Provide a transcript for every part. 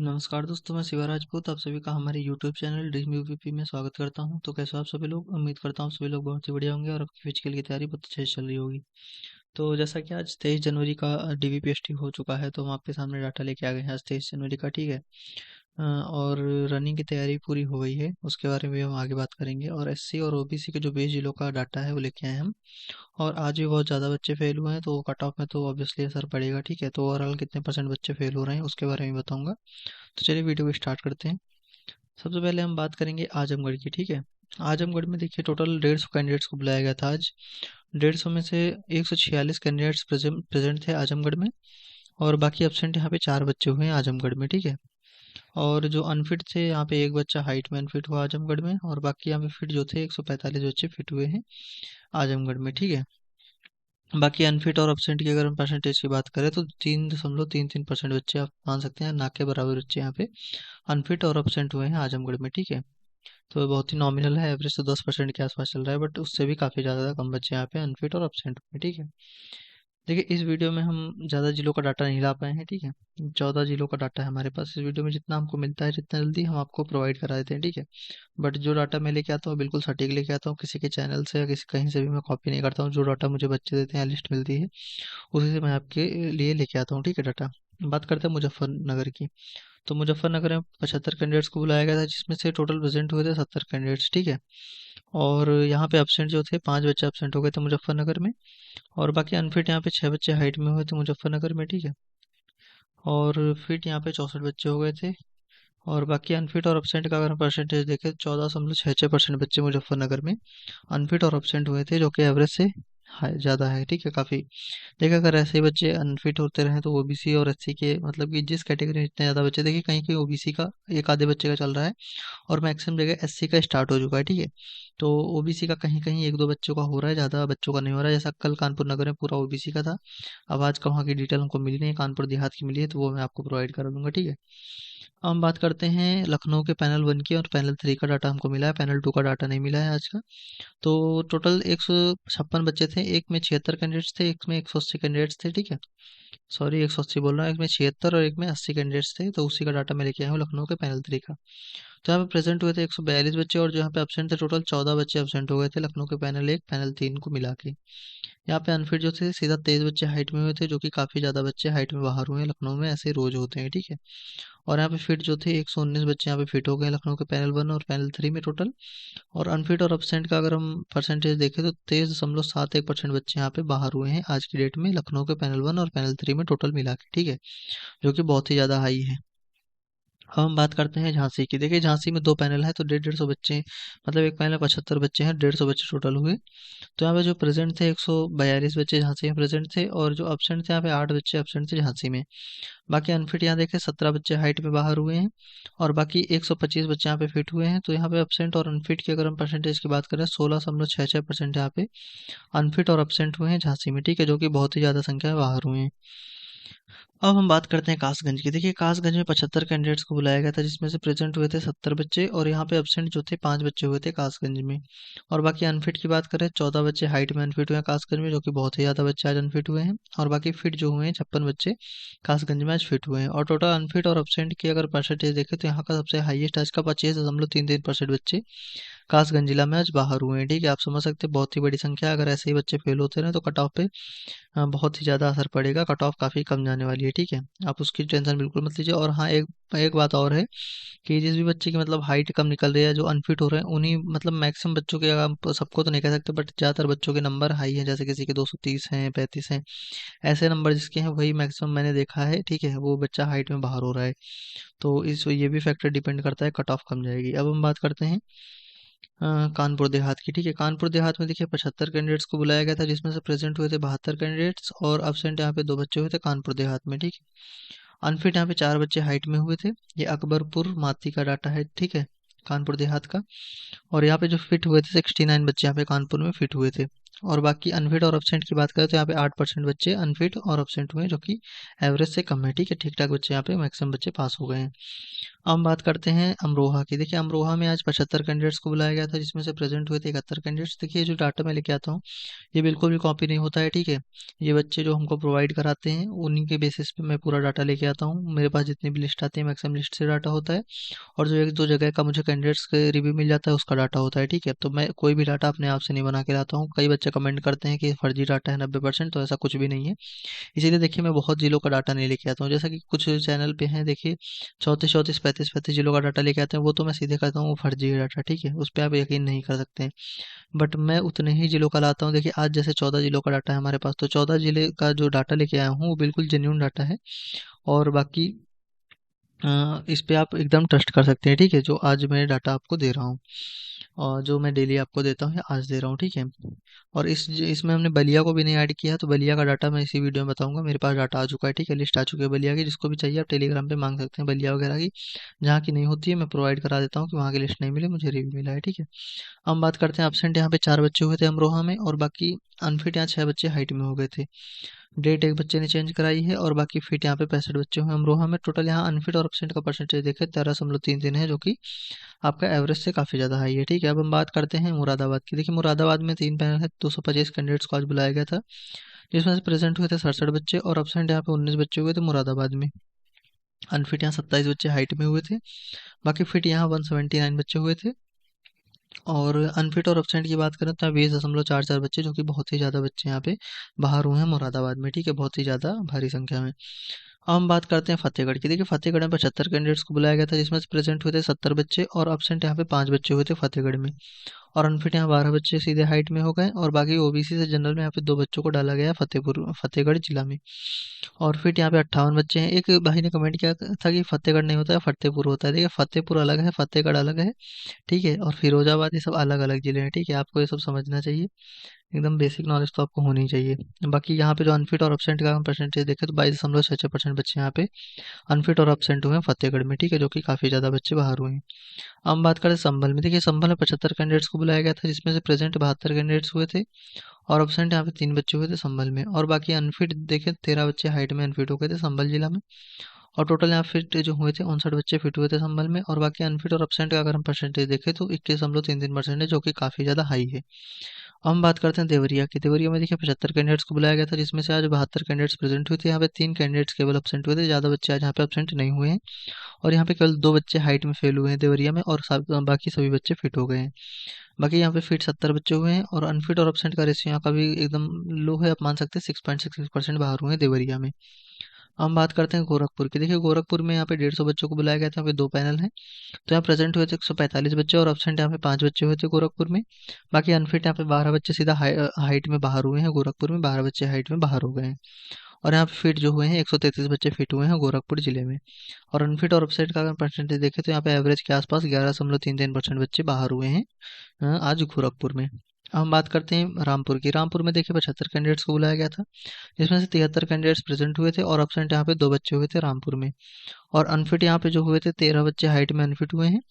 नमस्कार दोस्तों, मैं शिवा राजपूत आप सभी का हमारे यूट्यूब चैनल ड्रीम यूपीपी में स्वागत करता हूं। तो कैसे हो आप सभी लोग? उम्मीद करता हूं सभी लोग बहुत ही बढ़िया होंगे और आपकी फिजिकल की तैयारी बहुत अच्छे से चल रही होगी। तो जैसा कि आज 23 जनवरी का डीवीपीएसटी हो चुका है, तो हम आपके सामने डाटा लेके आ गए हैं आज 23 जनवरी का, ठीक है। और रनिंग की तैयारी पूरी हो गई है, उसके बारे में हम आगे बात करेंगे। और एससी और ओबीसी के जो 20 जिलों का डाटा है वो लेके आए हम। और आज भी बहुत ज़्यादा बच्चे फेल हुए हैं, तो कट ऑफ में तो ऑब्वियसली असर पड़ेगा, ठीक है। तो ओवरऑल कितने परसेंट बच्चे फेल हो रहे हैं उसके बारे में बताऊंगा। तो चलिए वीडियो को स्टार्ट करते हैं। सबसे पहले हम बात करेंगे आजमगढ़ की, ठीक है। आजमगढ़ में देखिए टोटल 150 कैंडिडेट्स को बुलाया गया था आज। 150 में से 146 कैंडिडेट्स प्रेजेंट थे आजमगढ़ में। और बाकी एब्सेंट यहाँ पे 4 बच्चे हुए हैं आजमगढ़ में, ठीक है। और जो अनफिट थे यहाँ पे एक बच्चा हाइट में अनफिट हुआ आजमगढ़ में, और बाकी यहाँ पे फिट जो थे 145 बच्चे फिट हुए हैं आजमगढ़ में, ठीक है। बाकी अनफिट और एब्सेंट की अगर हम परसेंटेज की बात करें तो 3.33% बच्चे आप मान सकते हैं, ना के बराबर बच्चे यहाँ पे अनफिट और एब्सेंट हुए हैं आजमगढ़ में, ठीक है। तो बहुत ही नॉमिनल है, एवरेज तो 10% के आसपास चल रहा है, बट उससे भी काफ़ी ज़्यादा कम बच्चे यहाँ पे अनफिट और एब्सेंट हुए, ठीक है। देखिए इस वीडियो में हम ज़्यादा जिलों का डाटा नहीं ला पाए हैं, ठीक है। 14 जिलों का डाटा है हमारे पास इस वीडियो में। जितना हमको मिलता है जितना जल्दी हम आपको प्रोवाइड करा देते हैं, ठीक है। बट जो डाटा मैं लेके आता हूँ बिल्कुल सटीक लेके आता हूँ, किसी के चैनल से या किसी कहीं से भी मैं कॉपी नहीं करता हूँ। जो डाटा मुझे बच्चे देते हैं, लिस्ट मिलती है, उसी से मैं आपके लिए लेके आता हूँ, ठीक है। डाटा बात करते हैं मुजफ्फरनगर की। तो मुजफ्फरनगर में 75 कैंडिडेट्स को बुलाया गया था, जिसमें से टोटल प्रेजेंट हुए थे 70 कैंडिडेट्स, ठीक है। और यहाँ पे एब्सेंट जो थे 5 बच्चे एब्सेंट हो गए थे मुजफ्फरनगर में। और बाकी अनफिट यहाँ पे 6 बच्चे हाइट में हुए थे मुजफ्फरनगर में, ठीक है। और फिट यहाँ पे 64 बच्चे हो गए थे। और बाकी अनफिट और एब्सेंट का अगर हम परसेंटेज देखें, 14.66% बच्चे मुजफ्फरनगर में अनफिट और एब्सेंट हुए थे, जो कि एवरेज से हाई ज़्यादा है, ठीक है, काफ़ी। देखिए अगर ऐसे ही बच्चे अनफिट होते रहे तो ओबीसी और एससी के, मतलब कि जिस कैटेगरी में इतने ज़्यादा बच्चे, देखिए कहीं कहीं ओबीसी का एक आधे बच्चे का चल रहा है और मैक्सिमम जगह एससी का स्टार्ट हो चुका है, ठीक है। तो ओबीसी का कहीं कहीं एक दो बच्चों का हो रहा है, ज़्यादा बच्चों का नहीं हो रहा है। जैसा कल कानपुर नगर में पूरा ओबीसी का था। अब आज का वहाँ की डिटेल हमको मिली नहीं, कानपुर देहात की मिली है, तो वो मैं आपको प्रोवाइड करा दूंगा, ठीक है। अब हम बात करते हैं लखनऊ के पैनल 1 की। और पैनल 3 का डाटा हमको मिला है, पैनल 2 का डाटा नहीं मिला है आज का। तो टोटल 156 बच्चे थे, एक में 76 कैंडिडेट्स थे, एक में 180 कैंडिडेट्स थे, ठीक है। सॉरी 180 बोल रहा हूँ, एक में 76 और एक में 80 कैंडिडेट्स थे। तो उसी का डाटा मैं लेके आया हूँ लखनऊ के पैनल 3 का। तो यहाँ पे प्रेजेंट हुए थे 142 बच्चे, और जो यहाँ पे एब्सेंट थे टोटल 14 बच्चे एब्सेंट हो गए थे लखनऊ के पैनल 1 पैनल 3 को मिला के। यहाँ पे अनफिट जो थे सीधा 23 बच्चे हाइट में हुए थे, जो कि काफ़ी ज़्यादा बच्चे हाइट में बाहर हुए हैं लखनऊ में, ऐसे रोज होते हैं, ठीक है। और यहाँ पे फिट जो थे 119 बच्चे यहाँ पे फिट हो गए लखनऊ के पैनल 1 और पैनल 3 में टोटल। और अनफिट और एब्सेंट का अगर हम परसेंटेज देखें तो 23.71% बच्चे यहाँ पे बाहर हुए हैं आज की डेट में लखनऊ के पैनल 1 और पैनल 3 में टोटल मिला के, ठीक है। जो कि बहुत ही ज़्यादा हाई है। अब हम बात करते हैं झांसी की। देखिए झांसी में 2 पैनल है, तो 150 बच्चे, मतलब एक पैनल 75 बच्चे हैं, 150 बच्चे टोटल हुए। तो यहाँ पे जो प्रेजेंट थे 142 बच्चे झांसी में प्रेजेंट थे, और जो एब्सेंट थे यहाँ पे 8 बच्चे एब्सेंट थे झांसी में। बाकी अनफिट यहाँ देखें 17 बच्चे हाइट में बाहर हुए हैं, और बाकी 125 बच्चे यहाँ पे फिट हुए हैं। तो यहाँ पे एब्सेंट और अनफिट की अगर हम परसेंटेज की बात करें, 16.66% यहाँ पे अनफिट और एब्सेंट हुए हैं झांसी में, ठीक है, जो कि बहुत ही ज़्यादा संख्या में बाहर हुए हैं। अब हम बात करते हैं कासगंज की। देखिए कासगंज में 75 कैंडिडेट्स को बुलाया गया था, जिसमें से प्रेजेंट हुए थे 70 बच्चे, और यहाँ पे एब्सेंट जो थे 5 बच्चे हुए थे कासगंज में। और बाकी अनफिट की बात करें, 14 बच्चे हाइट में अनफिट हुए हैं कासगंज में, जो कि बहुत ही ज़्यादा बच्चे आज अनफिट हुए हैं। और बाकी फिट जो हुए हैं 56 बच्चे कासगंज में आज फिट हुए हैं। और टोटल अनफिट और एब्सेंट की अगर परसेंटेज देखें, तो यहाँ का सबसे हाईएस्ट आज का 25.33% बच्चे कासगंज जिला में आज बाहर हुए हैं, ठीक है। आप समझ सकते हैं बहुत ही बड़ी संख्या है। अगर ऐसे ही बच्चे फेल होते रहे तो कट ऑफ पे बहुत ही ज़्यादा असर पड़ेगा, कट ऑफ काफ़ी कम जाने वाली है, ठीक है। आप उसकी टेंशन बिल्कुल मत लीजिए। और हाँ, एक एक बात और है कि जिस भी बच्चे की मतलब हाइट कम निकल रही है, जो अनफिट हो रहे हैं, उन्हीं मतलब मैक्सिमम बच्चों के, अगर हम सबको तो नहीं कह सकते, बट ज़्यादातर बच्चों के नंबर हाई हैं, जैसे किसी के 230 हैं, 35 हैं, ऐसे नंबर जिसके हैं वही मैक्सिमम मैंने देखा है, ठीक है। वो बच्चा हाइट में बाहर हो रहा है, तो इस ये भी फैक्टर डिपेंड करता है, कट ऑफ कम जाएगी। अब हम बात करते हैं कानपुर देहात की, ठीक है। कानपुर देहात में देखिए 75 कैंडिडेट्स को बुलाया गया था, जिसमें से प्रेजेंट हुए थे 72 कैंडिडेट्स, और एब्सेंट यहाँ पे 2 बच्चे हुए थे कानपुर देहात में, ठीक है। अनफिट यहाँ पे 4 बच्चे हाइट में हुए थे। ये अकबरपुर माती का डाटा है, ठीक है, कानपुर देहात का। और यहाँ पे जो फिट हुए थे 69 बच्चे यहाँ पे कानपुर में फिट हुए थे। और बाकी अनफिट और एब्सेंट की बात करें तो यहाँ पे 8% बच्चे अनफिट और एब्सेंट हुए हैं, जो कि एवरेज से कम है। ठीक है, ठीक ठाक बच्चे यहाँ पे मैक्सिमम बच्चे पास हो गए हैं। अब हम बात करते हैं अमरोहा की। देखिए अमरोहा में आज 75 कैंडिडेट्स को बुलाया गया था, जिसमें से प्रेजेंट हुए थे 71 कैंडिडेट्स। देखिए जो डाटा मैं लेके आता हूँ ये बिल्कुल भी कॉपी नहीं होता है। ठीक है, ये बच्चे जो हमको प्रोवाइड कराते हैं उन्हीं के बेसिस पे मैं पूरा डाटा लेके आता हूँ। मेरे पास जितनी भी लिस्ट आती है मैक्सिमम लिस्ट से डाटा होता है, और जो एक दो जगह का मुझे कैंडिडेट्स के रिव्यू मिल जाता है उसका डाटा होता है। ठीक है, तो मैं कोई भी डाटा अपने आप से नहीं बना के लाता हूँ। कई बच्चे कमेंट करते हैं कि फर्जी डाटा है 90%, तो ऐसा कुछ भी नहीं है। इसीलिए देखिए मैं बहुत जिलों का डाटा नहीं लेके आता हूँ। जैसा कि कुछ चैनल पे हैं देखिए 34 34 35 जिलों का डाटा लेके आते हैं, वो तो मैं सीधे कहता हूँ वो फर्जी है डाटा। ठीक है, उस पर आप यकीन नहीं कर सकते हैं। बट मैं उतने ही जिलों का लाता हूँ। देखिए आज जैसे 14 जिलों का डाटा है हमारे पास, तो 14 जिले का जो डाटा लेके आया हूँ वो बिल्कुल जेन्यून डाटा है। और बाकी इस पे आप एकदम ट्रस्ट कर सकते हैं। ठीक है, जो आज मैं डाटा आपको दे रहा हूँ और जो मैं डेली आपको देता हूँ या आज दे रहा हूँ। ठीक है, और इसमें हमने बलिया को भी नहीं ऐड किया, तो बलिया का डाटा मैं इसी वीडियो में बताऊंगा। मेरे पास डाटा आ चुका है। ठीक है, लिस्ट आ चुकी है बलिया की। जिसको भी चाहिए आप टेलीग्राम पे मांग सकते हैं बलिया वगैरह की। जहाँ की नहीं होती है मैं प्रोवाइड करा देता हूँ कि वहाँ की लिस्ट नहीं मिली, मुझे रिव्यू मिला है। ठीक है, हम बात करते हैं एब्सेंट। यहाँ पे 4 बच्चे हुए थे अमरोहा में, और बाकी अनफिट यहाँ 6 बच्चे हाइट में हो गए थे। डेट एक बच्चे ने चेंज कराई है, और बाकी फिट यहाँ पे 65 बच्चे हुए अमरोहा में। टोटल यहाँ अनफिट और एब्सेंट का परसेंटेज देखें 13.33 है, जो कि आपका एवरेज से काफ़ी ज़्यादा हाई है। ठीक है, अब हम बात करते हैं मुरादाबाद की। देखिए मुरादाबाद में 3 पैनल है, 225 कैंडिडेट्स को आज बुलाया गया था, जिसमें से प्रेजेंट हुए थे 67 बच्चे, और एब्सेंट यहाँ पे 19 बच्चे हुए थे मुरादाबाद में। अनफिट यहाँ 27 बच्चे हाइट में हुए थे, बाकी फिट यहाँ 179 बच्चे हुए थे। और अनफिट और एब्सेंट की बात करें तो यहाँ 20.44 बच्चे, जो कि बहुत ही ज़्यादा बच्चे यहाँ पे बाहर हुए हैं मुरादाबाद में। ठीक है, बहुत ही ज़्यादा भारी संख्या में। अब हम बात करते हैं फतेहगढ़ की। देखिए फतेहगढ़ में 75 कैंडिडेट्स को बुलाया गया था, जिसमें से प्रेजेंट हुए थे 70 बच्चे, और एब्सेंट यहाँ पे 5 बच्चे हुए थे फतेहगढ़ में। और अनफिट यहाँ 12 बच्चे सीधे हाइट में हो गए, और बाकी ओबीसी से जनरल में यहाँ पे 2 बच्चों को डाला गया है फतेहगढ़ जिला में। और फिट यहाँ पे 58 बच्चे हैं। एक भाई ने कमेंट किया था कि फतेहगढ़ नहीं होता है फतेहपुर होता है। देखिए फतेहपुर अलग है, फतेहगढ़ अलग है। ठीक है, और फिरोजाबाद, ये सब अलग अलग जिले हैं। ठीक है, आपको ये सब समझना चाहिए। एकदम बेसिक नॉलेज तो आपको होनी चाहिए। बाकी यहाँ पे जो अनफिट और एब्सेंट का हम परसेंटेज देखें तो 22.66% बच्चे यहाँ पे अनफिट और एब्सेंट हुए हैं फतेहगढ़ में। ठीक है, जो कि काफ़ी ज़्यादा बच्चे बाहर हुए हैं। अब हम बात करें संभल में। देखिए संभल में 75 कैंडिडेट्स को बुलाया गया था, जिसमें से प्रेजेंट 72 कैंडिडेट्स हुए थे, और एब्सेंट यहाँ पे 3 बच्चे हुए थे संभल में। और बाकी अनफिट देखें 13 बच्चे हाइट में अनफिट हो गए थे संभल जिला में। और टोटल यहाँ फिट जो हुए थे 59 बच्चे फिट हुए थे संभल में। और बाकी अनफिट और एब्सेंट का अगर हम परसेंटेज देखें तो 21.33% है, जो कि काफ़ी ज़्यादा हाई है। अब हम बात करते हैं देवरिया की। देवरिया में देखिए 75 कैंडिडेट्स को बुलाया गया था, जिसमें से आज 72 कैंडिडेट्स प्रेजेंट हुए थे। यहाँ पे 3 कैंडिडेट्स केवल एब्सेंट हुए थे, ज़्यादा बच्चे आज यहाँ पे एब्सेंट नहीं हुए हैं। और यहाँ पे केवल 2 बच्चे हाइट में फेल हुए हैं देवरिया में, और बाकी सभी बच्चे फिट हो गए हैं। बाकी यहाँ पे फिट 70 बच्चे हुए हैं, और अनफिट और एब्सेंट का रेशियो यहाँ का भी एकदम लो है, आप मान सकते हैं 6.66% बाहर हुए हैं देवरिया में। हम बात करते हैं गोरखपुर की। देखिए गोरखपुर में यहाँ पे 150 बच्चों को बुलाया गया था। यहाँ पे 2 पैनल हैं, तो यहाँ प्रेजेंट हुए थे 145 बच्चे, और एब्सेंट यहाँ पे 5 बच्चे हुए थे गोरखपुर में। बाकी अनफिट यहाँ पे 12 बच्चे सीधा हाइट में बाहर हुए हैं गोरखपुर में, 12 बच्चे हाइट में बाहर हो गए हैं। और यहाँ पे फिट जो हुए हैं 133 बच्चे फिट हुए हैं गोरखपुर जिले में। और अनफिट और एब्सेंट का अगर परसेंटेज देखें तो यहाँ पे एवरेज के आसपास 11.33% बच्चे बाहर हुए हैं आज गोरखपुर में। अब हम बात करते हैं रामपुर की। रामपुर में देखिए 75 कैंडिडेट्स को बुलाया गया था, जिसमें से 73 कैंडिडेट्स प्रेजेंट हुए थे, और एब्सेंट यहाँ पे 2 बच्चे हुए थे रामपुर में। और अनफिट यहाँ पे जो हुए थे 13 बच्चे हाइट में अनफिट हुए हैं,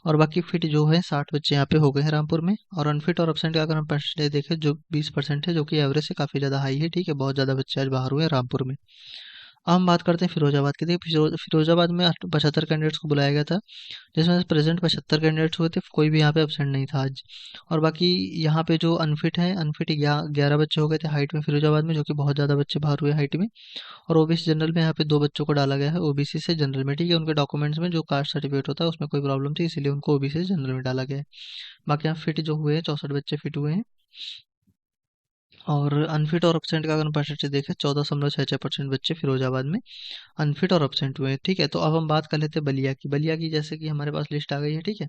और बाकी फिट जो है 60 बच्चे यहाँ पे हो गए हैं रामपुर में। और अनफिट और एब्सेंट का अगर हम परसेंटेज देखें जो 20% है, जो कि एवरेज से काफ़ी ज़्यादा हाई है। ठीक है, बहुत ज़्यादा बच्चे आज बाहर हुए हैं रामपुर में। अब हम बात करते हैं फिरोजाबाद की। देखिए फिरोजाबाद में 75 कैंडिडेट्स को बुलाया गया था, जिसमें से प्रेजेंट 75 कैंडिडेट्स हुए थे, कोई भी यहाँ पे एब्सेंट नहीं था आज। और बाकी यहाँ पे जो अनफिट है, अनफिट 11 बच्चे हो गए थे हाइट में फिरोजाबाद में, जो कि बहुत ज़्यादा बच्चे बाहर हुए हाइट में। और ओबीसी जनरल में यहाँ पे 2 बच्चों को डाला गया है ओबीसी से जनरल में। ठीक है, उनके डॉक्यूमेंट्स में जो कास्ट सर्टिफिकेट होता है उसमें कोई प्रॉब्लम थी, इसीलिए उनको ओबीसी से जनरल में डाला गया है। बाकी यहाँ फिट जो हुए हैं 64 बच्चे फिट हुए हैं। और अनफिट और एब्सेंट का अगर परसेंटेज देखें 14.66% बच्चे फिरोजाबाद में अनफिट और एब्सेंट हुए हैं। ठीक है, तो अब हम बात कर लेते हैं बलिया की। बलिया की जैसे कि हमारे पास लिस्ट आ गई है। ठीक है,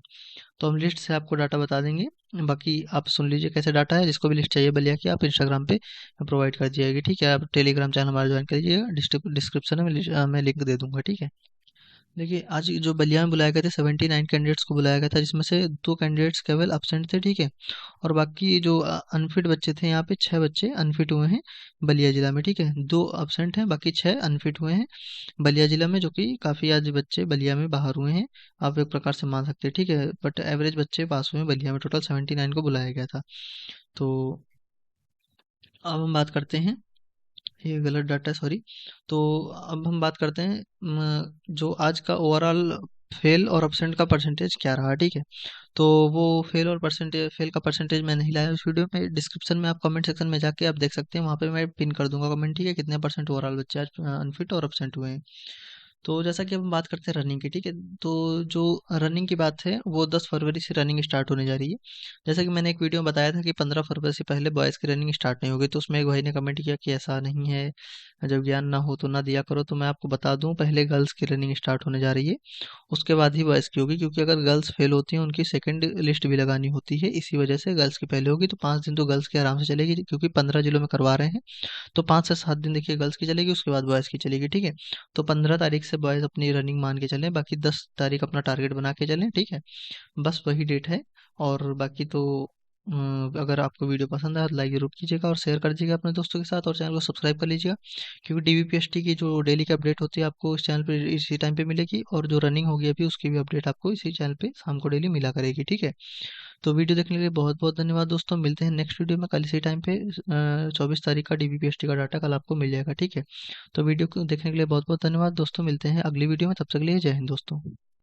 तो हम लिस्ट से आपको डाटा बता देंगे। बाकी आप सुन लीजिए कैसे डाटा है। जिसको भी लिस्ट चाहिए बलिया की आप इंस्टाग्राम पे प्रोवाइड कर दी जाएगी। ठीक है, आप टेलीग्राम चैनल हमारा ज्वाइन कर लीजिएगा, डिस्क्रिप्शन में मैं लिंक दे दूंगा। ठीक है, देखिए आज जो बलिया में बुलाए गए थे 79 कैंडिडेट्स को बुलाया गया था, जिसमें से 2 कैंडिडेट्स केवल एब्सेंट थे। ठीक है, और बाकी जो अनफिट बच्चे थे यहाँ पे 6 बच्चे अनफिट हुए हैं बलिया जिला में। ठीक है, 2 एब्सेंट हैं, बाकी 6 अनफिट हुए हैं बलिया जिला में, जो कि काफ़ी आज बच्चे बलिया में बाहर हुए हैं, आप एक प्रकार से मान सकते हैं। ठीक है, बट एवरेज बच्चे पास हुए हैं बलिया में। टोटल 79 को बुलाया गया था। तो अब हम बात करते हैं, ये गलत डाटा है, सॉरी। तो अब हम बात करते हैं जो आज का ओवरऑल फेल और अपसेंट का परसेंटेज क्या रहा, ठीक है। तो वो फेल का परसेंटेज मैं नहीं लाया उस वीडियो में। डिस्क्रिप्शन में आप कमेंट सेक्शन में जाके आप देख सकते हैं, वहाँ पे मैं पिन कर दूंगा कमेंट, ठीक है, कितने परसेंट ओवरऑल बच्चे आज अनफिट और अपसेंट हुए हैं। तो जैसा कि अब हम बात करते हैं रनिंग की, ठीक है। तो जो रनिंग की बात है वो 10 फरवरी से रनिंग स्टार्ट होने जा रही है। जैसा कि मैंने एक वीडियो में बताया था कि 15 फरवरी से पहले बॉयज़ की रनिंग स्टार्ट नहीं होगी, तो उसमें एक भाई ने कमेंट किया कि ऐसा नहीं है, जब ज्ञान ना हो तो ना दिया करो। तो मैं आपको बता दूं, पहले गर्ल्स की रनिंग स्टार्ट होने जा रही है, उसके बाद ही बॉयज़ की होगी, क्योंकि अगर गर्ल्स फेल होती हैं उनकी सेकंड लिस्ट भी लगानी होती है, इसी वजह से गर्ल्स की पहले होगी। तो 5 दिन तो गर्ल्स की आराम से चलेगी, क्योंकि 15 जिलों में करवा रहे हैं। तो 5 से 7 दिन देखिए गर्ल्स की चलेगी, उसके बाद बॉयज़ की चलेगी, ठीक है। तो 15 तारीख से बॉयज़ अपनी रनिंग मान के चलें, बाकी 10 तारीख अपना टारगेट बना के चलें, ठीक है। बस वही डेट है। और बाकी तो अगर आपको वीडियो पसंद आया तो लाइक ज़रूर कीजिएगा और शेयर कर दीजिएगा अपने दोस्तों के साथ, और चैनल को सब्सक्राइब कर लीजिएगा, क्योंकि डीवीपीएसटी की जो डेली की अपडेट होती है आपको इस चैनल पे इसी टाइम पे मिलेगी, और जो रनिंग होगी अभी उसकी भी अपडेट आपको इसी चैनल पे शाम को डेली मिला करेगी, ठीक है। तो वीडियो देखने के लिए बहुत बहुत धन्यवाद दोस्तों, मिलते हैं नेक्स्ट वीडियो में कल इसी टाइम पे। 24 तारीख का डीवीपीएसटी का डाटा कल आपको मिल जाएगा, ठीक है। तो वीडियो को देखने के लिए बहुत बहुत धन्यवाद दोस्तों, मिलते हैं अगली वीडियो में, तब तक के लिए जय हिंद दोस्तों।